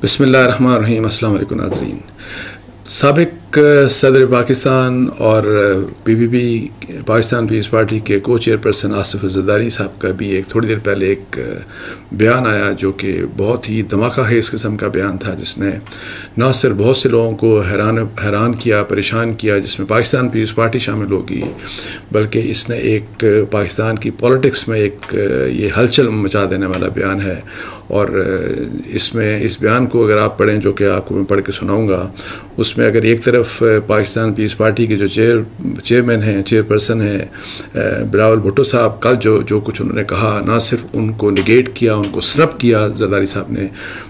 بسم اللہ الرحمن الرحیم۔ السلام علیکم ناظرین۔ سابق صدر پاکستان اور PPP پاکستان پیپلز پارٹی کے کو چیئرپرسن آصف زرداری صاحب کا بھی ایک تھوڑی دیر پہلے ایک بیان آیا جو کہ بہت ہی دھماکہ خیز قسم کا بیان تھا، جس نے نہ صرف بہت سے لوگوں کو حیران کیا، پریشان کیا، جس میں پاکستان پیپلز پارٹی شامل ہوگی، بلکہ اس نے ایک پاکستان کی پولیٹکس میں ایک یہ ہلچل مچا دینے والا بیان ہے۔ اور اس بیان کو اگر آپ پڑھیں، جو کہ آپ کو میں پڑھ کے سناؤں گا، اس میں اگر ایک طرف پاکستان پیپلز پارٹی کے جو چیئرمین ہیں، چیئرپرسن ہیں بلاول بھٹو صاحب، کل جو کچھ انہوں نے کہا، نہ صرف ان کو نگیٹ کیا، ان کو سنپ کیا زرداری صاحب نے،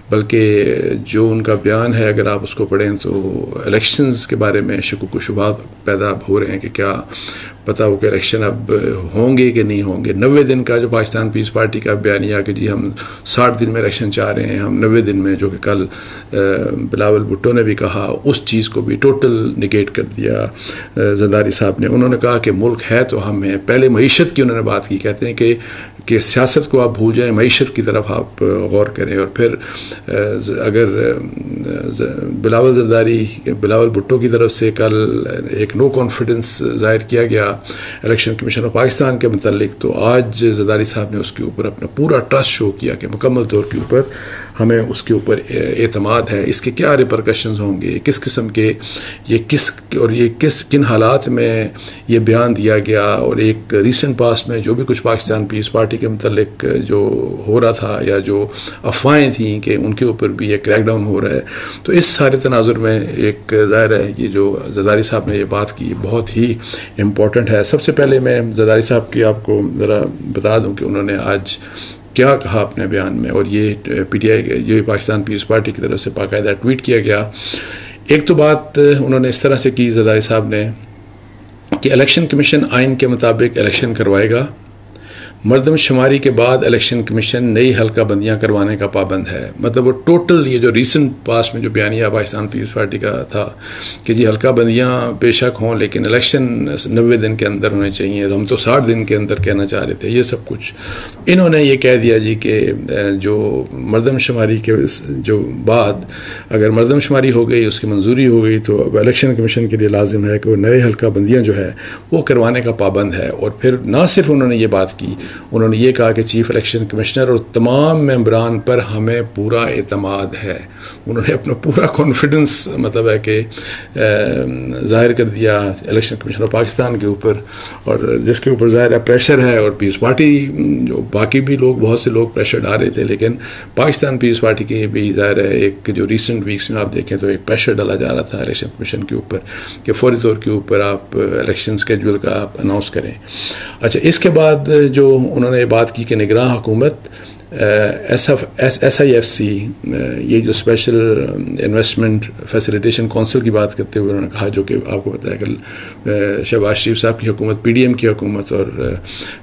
بلکہ جو ان کا بیان ہے اگر آپ اس کو پڑھیں تو الیکشنز کے بارے میں شکوک و شبہات پیدا ہو رہے ہیں کہ کیا پتہ ہو کہ الیکشن اب ہوں گے کہ نہیں ہوں گے۔ 90 دن کا جو پاکستان پیپلز پارٹی کا بیانیہ کہ جی ہم 60 دن میں الیکشن چاہ رہے ہیں، ہم 90 دن میں، جو کہ کل بلاول بھٹو نے بھی کہا، اس چیز کو بھی ٹوٹل نگیٹ کر دیا زرداری صاحب نے۔ انہوں نے کہا کہ ملک ہے تو ہم ہیں۔ پہلے معیشت کی انہوں نے بات کی، کہتے ہیں کہ سیاست کو آپ بھول جائیں، معیشت کی طرف آپ غور کریں۔ اور پھر اگر بلاول بھٹو کی طرف سے کل ایک نو کانفیڈنس ظاہر کیا گیا الیکشن کمیشن آف پاکستان کے متعلق، تو آج زرداری صاحب نے اس کے اوپر اپنا پورا ٹرسٹ شو کیا کہ مکمل طور کے اوپر ہمیں اس کے اوپر اعتماد ہے۔ اس کے کیا ریپرکشنز ہوں گے، کس قسم کے کن حالات میں یہ بیان دیا گیا، اور ایک ریسنٹ پاسٹ میں جو بھی کچھ پاکستان پیپلز پارٹی کے متعلق جو ہو رہا تھا یا جو افواہیں تھیں کہ ان کے اوپر بھی ایک کریک ڈاؤن ہو رہا ہے، تو اس سارے تناظر میں ایک ظاہر ہے یہ جو زرداری صاحب نے یہ بات کی بہت ہی امپورٹنٹ ہے۔ سب سے پہلے میں زرداری صاحب کی آپ کو ذرا بتا دوں کہ انہوں نے آج کیا کہا اپنے بیان میں، اور یہ PTI یہ پاکستان پیپلز پارٹی کی طرف سے باقاعدہ ٹویٹ کیا گیا۔ ایک تو بات انہوں نے اس طرح سے کی زرداری صاحب نے کہ الیکشن کمیشن آئین کے مطابق الیکشن کروائے گا، مردم شماری کے بعد الیکشن کمیشن نئی حلقہ بندیاں کروانے کا پابند ہے۔ مطلب وہ ٹوٹل یہ جو ریسنٹ پاس میں جو بیانیہ پاکستان پیپلز پارٹی کا تھا کہ جی حلقہ بندیاں بے شک ہوں لیکن الیکشن 90 دن کے اندر ہونے چاہیے، تو ہم تو 60 دن کے اندر کہنا چاہ رہے تھے، یہ سب کچھ انہوں نے یہ کہہ دیا جی کہ جو مردم شماری کے جو بعد اگر مردم شماری ہو گئی، اس کی منظوری ہو گئی، تو اب الیکشن کمیشن کے لیے لازم ہے کہ وہ نئے حلقہ بندیاں جو ہے وہ کروانے کا پابند ہے۔ اور پھر نہ صرف انہوں نے یہ بات کی، انہوں نے یہ کہا کہ چیف الیکشن کمشنر اور تمام ممبران پر ہمیں پورا اعتماد ہے۔ انہوں نے اپنا پورا کانفیڈنس مطلب ہے کہ ظاہر کر دیا الیکشن کمیشن آف پاکستان کے اوپر، اور جس کے اوپر ظاہر ہے پریشر ہے، اور پیپلز پارٹی جو باقی بھی لوگ بہت سے لوگ پریشر ڈال رہے تھے، لیکن پاکستان پیپلز پارٹی کے بھی ظاہر ہے ایک جو ریسنٹ ویکس میں آپ دیکھیں تو ایک پریشر ڈالا جا رہا تھا الیکشن کمیشن کے اوپر کہ فوری طور کے اوپر آپ الیکشن اسکیجول کا آپ اناؤنس کریں۔ اچھا، اس کے بعد جو انہوں نے بات کی کہ نگراں حکومت SIFC یہ جو اسپیشل انویسٹمنٹ فیسیلیٹیشن کونسل کی بات کرتے ہوئے انہوں نے کہا، جو کہ آپ کو پتہ ہے کہ شہباز شریف صاحب کی حکومت، PDM کی حکومت، اور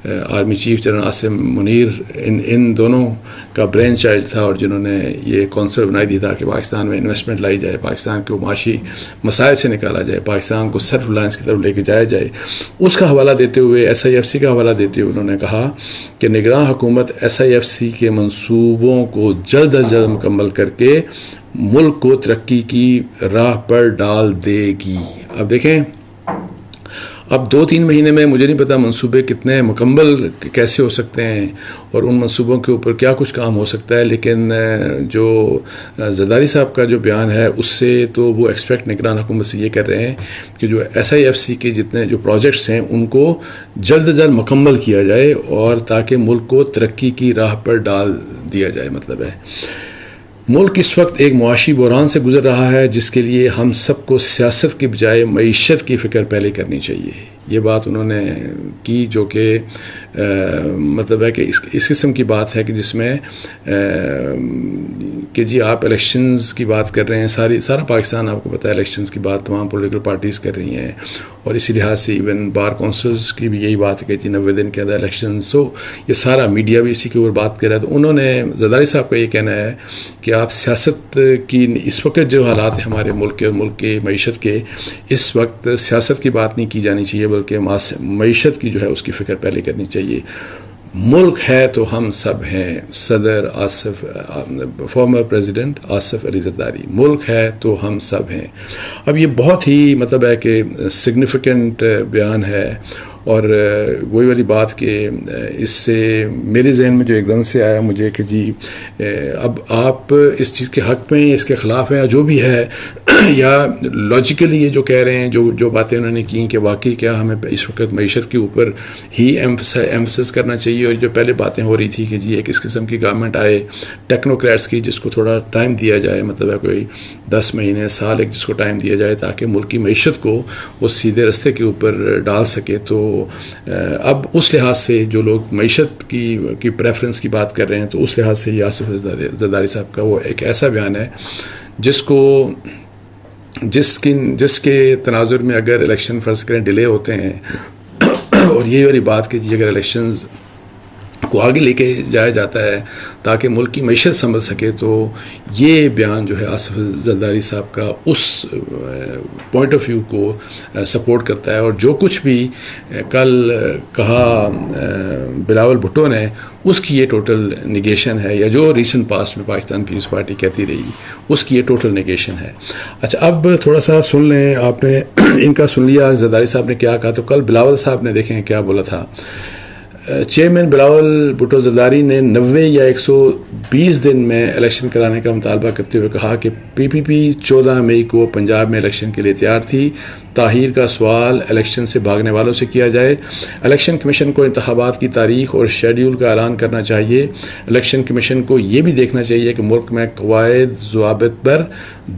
army chief general Asim Munir ان دونوں کا برین چائلڈ تھا، اور جنہوں نے یہ کونسل بنائی دی تھا کہ پاکستان میں انویسٹمنٹ لائی جائے، پاکستان کو معاشی مسائل سے نکالا جائے، پاکستان کو سیلف ریلائنس کی طرف لے کے جایا جائے۔ اس کا حوالہ دیتے ہوئے SIFC کا حوالہ دیتے ہوئے انہوں نے کہا کہ نگراں حکومت SIFC کے منصوبوں کو جلد از جلد مکمل کر کے ملک کو ترقی کی راہ پر ڈال دے گی۔ اب دیکھیں، اب 2-3 مہینے میں مجھے نہیں پتا منصوبے کتنے مکمل کیسے ہو سکتے ہیں اور ان منصوبوں کے اوپر کیا کچھ کام ہو سکتا ہے، لیکن جو زرداری صاحب کا جو بیان ہے اس سے تو وہ ایکسپیکٹ نگران حکومت سے یہ کر رہے ہیں کہ جو SIFC کے جتنے جو پروجیکٹس ہیں ان کو جلد از جلد مکمل کیا جائے، اور تاکہ ملک کو ترقی کی راہ پر ڈال دیا جائے۔ مطلب ہے ملک اس وقت ایک معاشی بحران سے گزر رہا ہے جس کے لیے ہم سب کو سیاست کی بجائے معیشت کی فکر پہلے کرنی چاہیے۔ یہ بات انہوں نے کی، جو کہ مطلب ہے کہ اس قسم کی بات ہے کہ جس میں کہ جی آپ الیکشنز کی بات کر رہے ہیں، سارا پاکستان آپ کو پتہ ہے الیکشنز کی بات تمام پولیٹیکل پارٹیز کر رہی ہیں، اور اسی لحاظ سے ایون بار کونسلز کی بھی یہی بات ہے کہ 90 دن کے اندر الیکشن، سو یہ سارا میڈیا بھی اسی کے اوپر بات کر رہا ہے۔ تو انہوں نے زرداری صاحب کا یہ کہنا ہے کہ آپ سیاست کی اس وقت جو حالات ہیں ہمارے ملک کے معیشت کے، اس وقت سیاست کی بات نہیں کی جانی چاہیے، بلکہ معیشت کی جو ہے اس کی فکر پہلے کرنی چاہیے۔ ملک ہے تو ہم سب ہیں، صدر فارمر پریزیڈنٹ آصف علی زرداری، ملک ہے تو ہم سب ہیں۔ اب یہ بہت ہی مطلب ہے کہ سگنیفیکنٹ بیان ہے، اور وہی والی بات کہ اس سے میرے ذہن میں جو ایک دم سے آیا مجھے کہ جی اب آپ اس چیز کے حق میں، اس کے خلاف ہیں، یا جو بھی ہے، یا لاجیکلی یہ جو کہہ رہے ہیں، جو باتیں انہوں نے کی کہ واقعی کیا ہمیں اس وقت معیشت کے اوپر ہی ایمفسس کرنا چاہیے، اور جو پہلے باتیں ہو رہی تھی کہ جی ایک اس قسم کی گورنمنٹ آئے ٹیکنوکریٹس کی، جس کو تھوڑا ٹائم دیا جائے، مطلب ہے کوئی 10 مہینے سال ایک جس کو ٹائم دیا جائے تاکہ ملک کی معیشت کو وہ سیدھے رستے کے اوپر ڈال سکے۔ تو اب اس لحاظ سے جو لوگ معیشت کی پریفرنس کی بات کر رہے ہیں، تو اس لحاظ سے یہ آصف زرداری صاحب کا وہ ایک ایسا بیان ہے جس کے تناظر میں اگر الیکشن فرض کریں ڈیلے ہوتے ہیں، اور یہ والی بات کہ جی اگر الیکشنز کو آگے لے کے جایا جاتا ہے تاکہ ملک کی معیشت سنبھل سکے، تو یہ بیان جو ہے آصف زرداری صاحب کا اس پوائنٹ آف ویو کو سپورٹ کرتا ہے، اور جو کچھ بھی کل کہا بلاول بھٹو نے اس کی یہ ٹوٹل نیگیشن ہے، یا جو ریسنٹ پاسٹ میں پاکستان پیپلز پارٹی کہتی رہی اس کی یہ ٹوٹل نیگیشن ہے۔ اچھا، اب تھوڑا سا سن لیں، آپ نے ان کا سن لیا زرداری صاحب نے کیا کہا، تو کل بلاول صاحب نے دیکھیں کیا بولا تھا۔ چیئرمین بلاول بھٹو زرداری نے 90 یا 120 دن میں الیکشن کرانے کا مطالبہ کرتے ہوئے کہا کہ پی پی پی 14 مئی کو پنجاب میں الیکشن کے لیے تیار تھی، تاخیر کا سوال الیکشن سے بھاگنے والوں سے کیا جائے، الیکشن کمیشن کو انتخابات کی تاریخ اور شیڈیول کا اعلان کرنا چاہیے، الیکشن کمیشن کو یہ بھی دیکھنا چاہیے کہ ملک میں قواعد ضوابط پر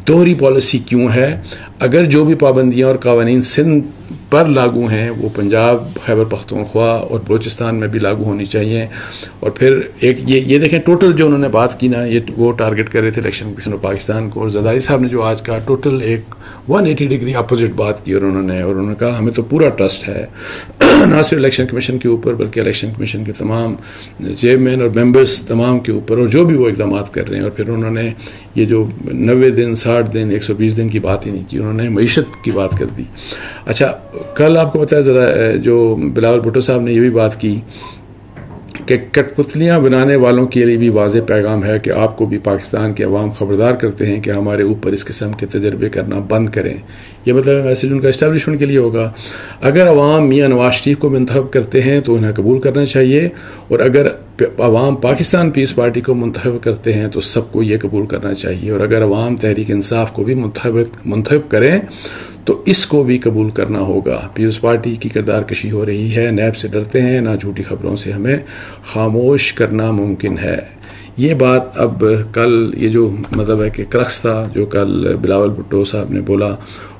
دوہری پالیسی کیوں ہے، اگر جو بھی پابندیاں اور قوانین سندھ پر لاگو ہیں وہ پنجاب، خیبر پختونخوا اور بلوچستان میں بھی لاگو ہونی چاہیے۔ اور پھر ایک یہ دیکھیں ٹوٹل جو انہوں نے بات کی نا، یہ وہ ٹارگٹ کر رہے تھے الیکشن کمیشن آف پاکستان کو، اور زرداری صاحب نے جو آج کا ٹوٹل ایک 180 ڈگری اپوزٹ بات کی، اور انہوں نے کہا ہمیں تو پورا ٹرسٹ ہے نہ صرف الیکشن کمیشن کے اوپر بلکہ الیکشن کمیشن کے تمام چیئرمین اور ممبرز تمام کے اوپر، اور جو بھی وہ اقدامات کر رہے ہیں۔ اور پھر انہوں نے یہ جو 90 دن 60 دن 120 دن کی بات ہی نہیں کی، انہوں نے معیشت کی بات کر دی۔ اچھا، کل آپ کو پتا ہے ذرا جو بلاول بھٹو صاحب نے یہ بھی بات کی کہ کٹ پتلیاں بنانے والوں کے لیے بھی واضح پیغام ہے کہ آپ کو بھی پاکستان کے عوام خبردار کرتے ہیں کہ ہمارے اوپر اس قسم کے تجربے کرنا بند کریں۔ یہ مطلب میسج ان کا اسٹیبلشمنٹ کے لیے ہوگا۔ اگر عوام میاں نواز شریف کو منتخب کرتے ہیں تو انہیں قبول کرنا چاہیے، اور اگر عوام پاکستان پیپلز پارٹی کو منتخب کرتے ہیں تو سب کو یہ قبول کرنا چاہیے، اور اگر عوام تحریک انصاف کو بھی منتخب کریں تو اس کو بھی قبول کرنا ہوگا۔ پیپلز پارٹی کی کردار کشی ہو رہی ہے، نیب سے ڈرتے ہیں، نہ جھوٹی خبروں سے ہمیں خاموش کرنا ممکن ہے۔ یہ بات اب کل یہ جو مطلب ہے کہ کرکس تھا جو کل بلاول بھٹو صاحب نے بولا،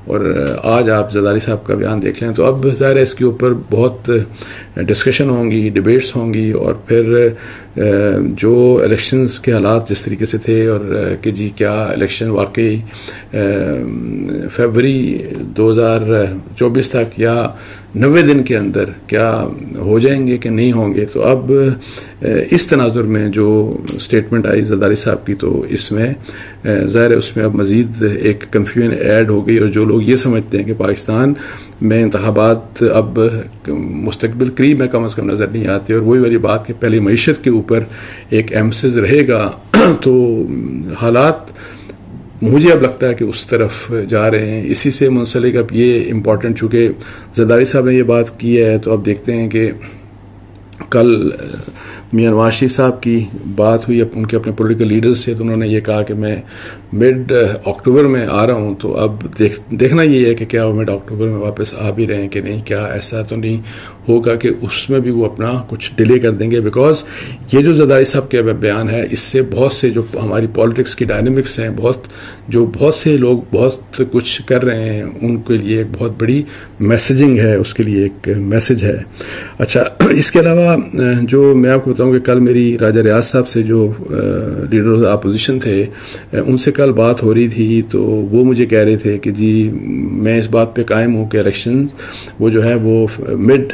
اور آج آپ زرداری صاحب کا بیان دیکھ لیں تو اب ظاہر ہے اس کے اوپر بہت ڈسکشن ہوں گی، ڈیبیٹس ہوں گی، اور پھر جو الیکشنز کے حالات جس طریقے سے تھے، اور کہ جی کیا الیکشن واقعی فیبری 2024 تک یا 90 دن کے اندر کیا ہو جائیں گے کہ نہیں ہوں گے۔ تو اب اس تناظر میں جو اسٹیٹمنٹ آئی زرداری صاحب کی، تو اس میں ظاہر ہے اس میں اب مزید ایک کنفیوژن ایڈ ہو گئی، اور جو لوگ یہ سمجھتے ہیں کہ پاکستان میں انتخابات اب مستقبل قریب میں کم از کم نظر نہیں آتے، اور وہی والی بات کہ پہلے معیشت کے اوپر ایک ایمفسس رہے گا، تو حالات مجھے اب لگتا ہے کہ اس طرف جا رہے ہیں۔ اسی سے منسلک اب یہ امپورٹنٹ، چونکہ زرداری صاحب نے یہ بات کی ہے، تو اب دیکھتے ہیں کہ کل میاں نواز شریف صاحب کی بات ہوئی ان کے اپنے پولیٹیکل لیڈرز سے، تو انہوں نے یہ کہا کہ میں مڈ اکتوبر میں آ رہا ہوں، تو اب دیکھنا یہ ہے کہ کیا وہ مڈ اکتوبر میں واپس آ بھی رہے ہیں کہ نہیں، کیا ایسا تو نہیں ہوگا کہ اس میں بھی وہ اپنا کچھ ڈیلے کر دیں گے، بیکاز یہ جو زرداری صاحب کا بیان ہے اس سے بہت سے جو ہماری پالیٹکس کی ڈائنامکس ہیں، بہت سے لوگ بہت کچھ کر رہے ہیں، ان کے لیے ایک بہت بڑی میسیجنگ ہے، اس کے لیے ایک میسج ہے۔ اچھا، اس کے علاوہ جو میں آپ کو بتاؤں ہوں کہ کل میری راجہ ریاض صاحب سے جو لیڈر اپوزیشن تھے ان سے کل بات ہو رہی تھی تو وہ مجھے کہہ رہے تھے کہ جی میں اس بات پہ قائم ہوں کہ الیکشن وہ جو ہے وہ مڈ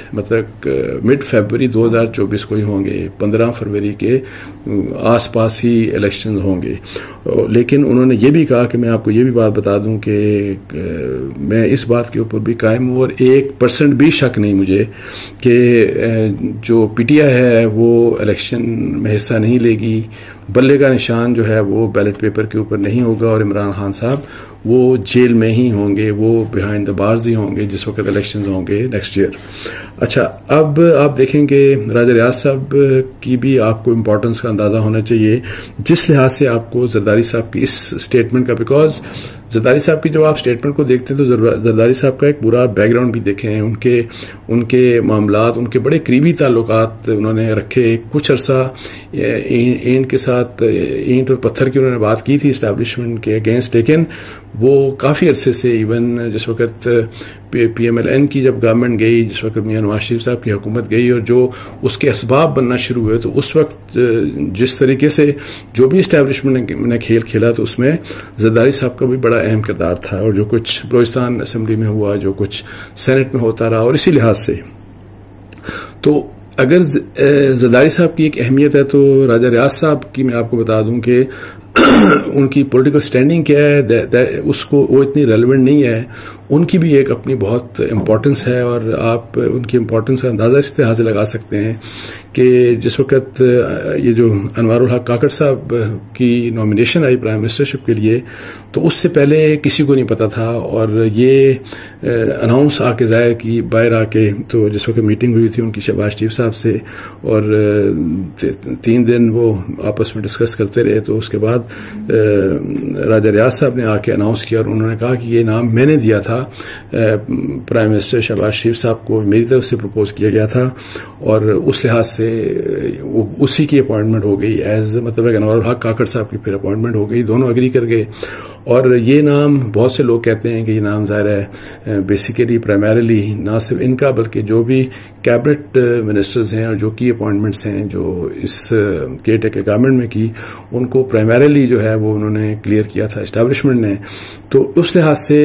فیبروری 2024 کو ہی ہوں گے، 15 فروری کے آس پاس ہی الیکشن ہوں گے. لیکن انہوں نے یہ بھی کہا کہ میں آپ کو یہ بھی بات بتا دوں کہ میں اس بات کے اوپر بھی قائم ہوں اور 1% بھی شک نہیں مجھے کہ جو پی ٹی آئی ہے وہ الیکشن میں حصہ نہیں لے گی. بلے کا نشان جو ہے وہ بیلٹ پیپر کے اوپر نہیں ہوگا اور عمران خان صاحب وہ جیل میں ہی ہوں گے، وہ بیہائنڈ دا بارز ہی ہوں گے جس وقت الیکشن ہوں گے نیکسٹ ایئر. اچھا، اب آپ دیکھیں کہ راجہ ریاض صاحب کی بھی آپ کو امپورٹنس کا اندازہ ہونا چاہیے جس لحاظ سے آپ کو زرداری صاحب کی اس اسٹیٹمنٹ کا، بیکاز زرداری صاحب کی جب آپ اسٹیٹمنٹ کو دیکھتے ہیں تو زرداری صاحب کا ایک پورا بیک گراؤنڈ بھی دیکھیں، ان کے معاملات، ان کے بڑے قریبی تعلقات انہوں نے رکھے. کچھ عرصہ اینٹ کے ساتھ اینٹ اور پتھر کی انہوں نے بات کی تھی اسٹیبلشمنٹ کے اگینسٹ، لیکن وہ کافی عرصے سے ایون جس وقت پی ایم ایل این کی جب گورنمنٹ گئی، جس وقت میاں نواز شریف صاحب کی حکومت گئی اور جو اس کے اسباب بننا شروع ہوئے، تو اس وقت جس طریقے سے جو بھی اسٹیبلشمنٹ نے کھیل کھیلا تو اس میں زرداری صاحب کا بھی بڑا اہم کردار تھا. اور جو کچھ بلوچستان اسمبلی میں ہوا، جو کچھ سینٹ میں ہوتا رہا، اور اسی لحاظ سے تو اگر زرداری صاحب کی ایک اہمیت ہے تو راجہ ریاض صاحب کی میں آپ کو بتا دوں کہ ان کی پولیٹیکل سٹینڈنگ کیا ہے اس کو وہ اتنی ریلیونٹ نہیں ہے. ان کی بھی ایک اپنی بہت امپورٹنس ہے اور آپ ان کی امپورٹنس کا اندازہ اس طرح سے لگا سکتے ہیں کہ جس وقت یہ جو انوار الحق کاکڑ صاحب کی نامینیشن آئی پرائم منسٹرشپ کے لیے تو اس سے پہلے کسی کو نہیں پتا تھا، اور یہ اناؤنس آ کے ظاہر کی باہر آ کے، تو جس وقت میٹنگ ہوئی تھی ان کی شہباز شریف صاحب سے اور 3 دن وہ آپس میں ڈسکس کرتے رہے، تو اس کے بعد راجہ ریاض صاحب نے آ کے اناؤنس کیا اور انہوں نے کہا کہ یہ نام میں نے دیا تھا پرائم منسٹر شہباز شریف صاحب کو، میری طرف سے پرپوز کیا گیا تھا، اور اس لحاظ سے اسی کی اپوائنٹمنٹ ہو گئی ایز مطلب انوار الحق کاکڑ صاحب کی پھر اپوائنٹمنٹ ہو گئی، دونوں اگری کر گئے. اور یہ نام بہت سے لوگ کہتے ہیں کہ یہ نام ظاہر ہے بیسیکلی پرائمریلی نہ صرف ان کا بلکہ جو بھی کیبنٹ منسٹرز ہیں اور جو کی اپوائنٹمنٹس ہیں جو اس کیئر ٹیکر گورنمنٹ میں کی، ان کو پرائمریلی جو ہے وہ انہوں نے کلیئر کیا تھا اسٹیبلشمنٹ نے. تو اس لحاظ سے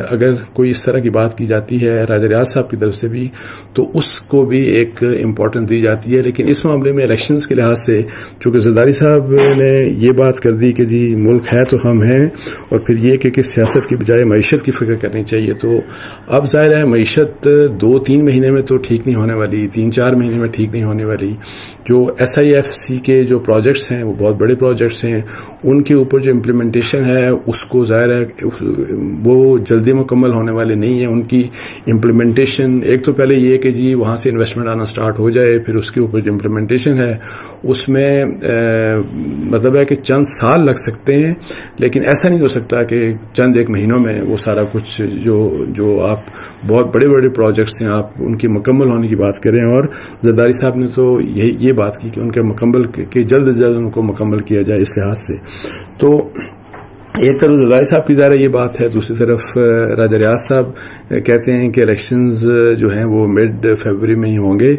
اگر کوئی اس طرح کی بات کی جاتی ہے راجہ ریاض صاحب کی طرف سے بھی تو اس کو بھی ایک امپورٹنس دی جاتی ہے. لیکن اس معاملے میں الیکشنز کے لحاظ سے چونکہ زرداری صاحب نے یہ بات کر دی کہ جی ملک ہے تو ہم ہیں، اور پھر یہ کہ سیاست کی بجائے معیشت کی فکر کرنی چاہیے، تو اب ظاہر ہے معیشت 2-3 مہینے میں تو ٹھیک نہیں ہونے والی، 3-4 مہینے میں ٹھیک نہیں ہونے والی. جو ایس آئی ایف سی کے جو پروجیکٹس ہیں وہ بہت بڑے پروجیکٹس ہیں، ان کے اوپر جو امپلیمنٹیشن ہے اس کو ظاہر ہے وہ جلدی مکمل ہونے والے نہیں ہیں. ان کی امپلیمنٹیشن ایک تو پہلے یہ کہ جی وہاں سے انویسٹمنٹ آنا سٹارٹ ہو جائے، پھر اس کے اوپر جو امپلیمنٹیشن ہے اس میں مطلب ہے کہ چند سال لگ سکتے ہیں، لیکن ایسا نہیں ہو سکتا کہ چند ایک مہینوں میں وہ سارا کچھ جو آپ بہت بڑے بڑے پروجیکٹس ہیں آپ ان کی مکمل ہونے کی بات کریں. اور زرداری صاحب نے تو یہ بات کی کہ ان کے مکمل کہ جلد از جلد ان کو مکمل کیا جائے. اس لحاظ سے تو ایک طرف زرداری صاحب کی ظاہر یہ بات ہے، دوسری طرف راجہ ریاض صاحب کہتے ہیں کہ الیکشنز جو ہیں وہ مڈ فیبروری میں ہی ہوں گے.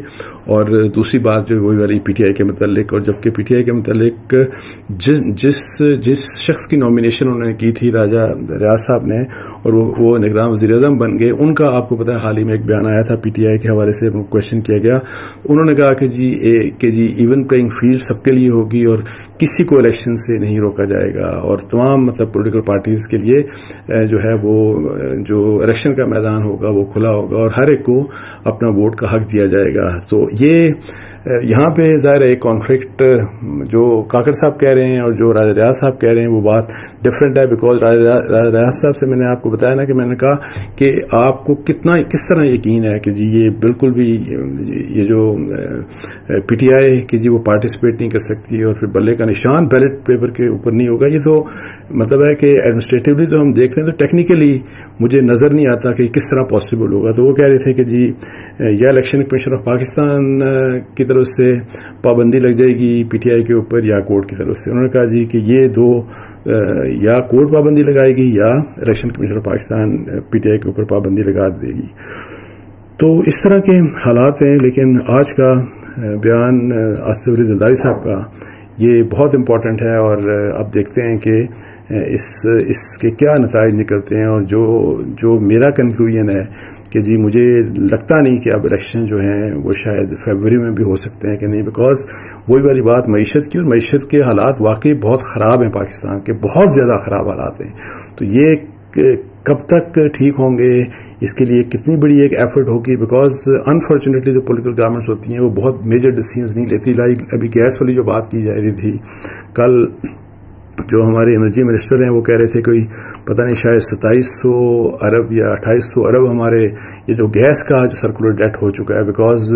اور دوسری بات جو وہی والی پی ٹی آئی کے متعلق، اور جبکہ پی ٹی آئی کے متعلق جس شخص کی نامینیشن انہوں نے کی تھی راجہ ریاض صاحب نے اور وہ نگراں وزیر اعظم بن گئے، ان کا آپ کو پتا ہے حال ہی میں ایک بیان آیا تھا پی ٹی آئی کے حوالے سے، کوشچن کیا گیا. انہوں نے کہا کہ جی ایون پلینگ فیلڈ سب کے لیے ہوگی اور کسی کو الیکشن سے نہیں روکا جائے گا، اور تمام مطلب پولیٹیکل پارٹیز کے لیے جو ہے وہ جو الیکشن کا میدان ہوگا وہ کھلا ہوگا اور ہر ایک کو اپنا ووٹ کا حق دیا جائے گا. تو یہ یہاں پہ ظاہر ہے ایک کانفلکٹ جو کاکڑ صاحب کہہ رہے ہیں اور جو راجہ ریاض صاحب کہہ رہے ہیں وہ بات ڈفرینٹ ہے. بیکاز راجہ ریاض صاحب سے میں نے آپ کو بتایا نا کہ میں نے کہا کہ آپ کو کس طرح یقین ہے کہ جی یہ بالکل بھی یہ جو پی ٹی آئی کہ جی وہ پارٹیسپیٹ نہیں کر سکتی اور پھر بلے کا نشان بیلٹ پیپر کے اوپر نہیں ہوگا. یہ تو مطلب ہے کہ ایڈمنسٹریٹولی تو ہم دیکھ رہے ہیں تو ٹیکنیکلی مجھے نظر نہیں آتا کہ کس طرح پاسبل ہوگا. تو وہ کہہ رہے تھے کہ جی یا الیکشن کمیشن آف پاکستان کی طرف سے پابندی لگ جائے گی پی ٹی آئی کے اوپر یا کورٹ کی طرف سے. انہوں نے کہا جی کہ یہ دو یا کورٹ پابندی لگائے گی یا election commission of Pakistan P T I کے اوپر پابندی لگا دے گی. تو اس طرح کے حالات ہیں. لیکن آج کا بیان آصف علی زرداری صاحب کا یہ بہت امپورٹنٹ ہے، اور اب دیکھتے ہیں کہ اس کے کیا نتائج نکلتے ہیں. اور جو میرا کنکلوژن ہے کہ جی مجھے لگتا نہیں کہ اب الیکشن جو ہیں وہ شاید فیبروری میں بھی ہو سکتے ہیں کہ نہیں، بیکاز وہی والی بات معیشت کی، اور معیشت کے حالات واقعی بہت خراب ہیں پاکستان کے، بہت زیادہ خراب حالات ہیں. تو یہ کب تک ٹھیک ہوں گے، اس کے لیے کتنی بڑی ایک ایفرٹ ہوگی، بیکاز انفارچونیٹلی جو پولیٹیکل گورنمنٹس ہوتی ہیں وہ بہت میجر ڈیسیژنز نہیں لیتی. لائک ابھی گیس والی جو بات کی جا رہی تھی، کل جو ہمارے انرجی منسٹر ہیں وہ کہہ رہے تھے کوئی پتہ نہیں شاید 2700 ارب یا 2800 ارب ہمارے یہ جو گیس کا جو سرکولر ڈیٹ ہو چکا ہے، بیکاز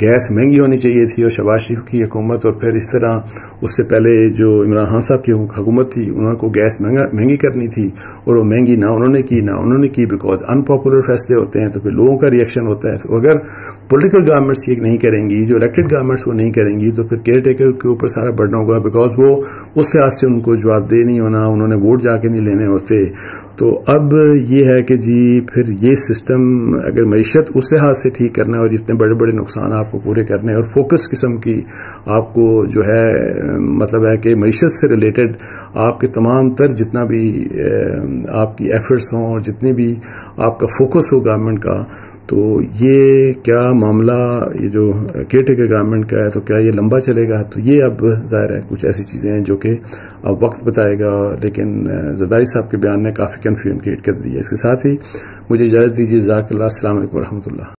گیس مہنگی ہونی چاہیے تھی، اور شہباز شریف کی حکومت اور پھر اس طرح اس سے پہلے جو عمران خان صاحب کی حکومت تھی انہوں کو گیس مہنگی کرنی تھی، اور وہ مہنگی نہ انہوں نے کی بیکاز ان پاپولر فیصلے ہوتے ہیں تو پھر لوگوں کا ریئیکشن ہوتا ہے. تو اگر پولیٹیکل گورنمنٹس یہ نہیں کریں گی، جو الیکٹڈ گورنمنٹس وہ نہیں کریں گی، تو پھر کیئر ٹیکر کے اوپر سارا برڈن ہوگا، بیکاز وہ اس لحاظ سے ان کو جواب دہ نہیں ہونا، انہوں نے ووٹ جا کے نہیں لینے ہوتے. تو اب یہ ہے کہ جی پھر یہ سسٹم اگر معیشت اس لحاظ سے ٹھیک کرنا ہے اور اتنے بڑے بڑے نقصان آپ کو پورے کرنے اور فوکس قسم کی آپ کو جو ہے مطلب ہے کہ معیشت سے ریلیٹڈ آپ کے تمام تر جتنا بھی آپ کی ایفرٹس ہوں اور جتنے بھی آپ کا فوکس ہو گورنمنٹ کا، تو یہ کیا معاملہ یہ جو کیئر ٹیکر گورنمنٹ کا ہے تو کیا یہ لمبا چلے گا؟ تو یہ اب ظاہر ہے کچھ ایسی چیزیں ہیں جو کہ اب وقت بتائے گا. لیکن زرداری صاحب کے بیان نے کافی کنفیوژن کریٹ کر دی ہے. اس کے ساتھ ہی مجھے اجازت دیجیے. جزاک اللہ. السلام علیکم ورحمۃ اللہ.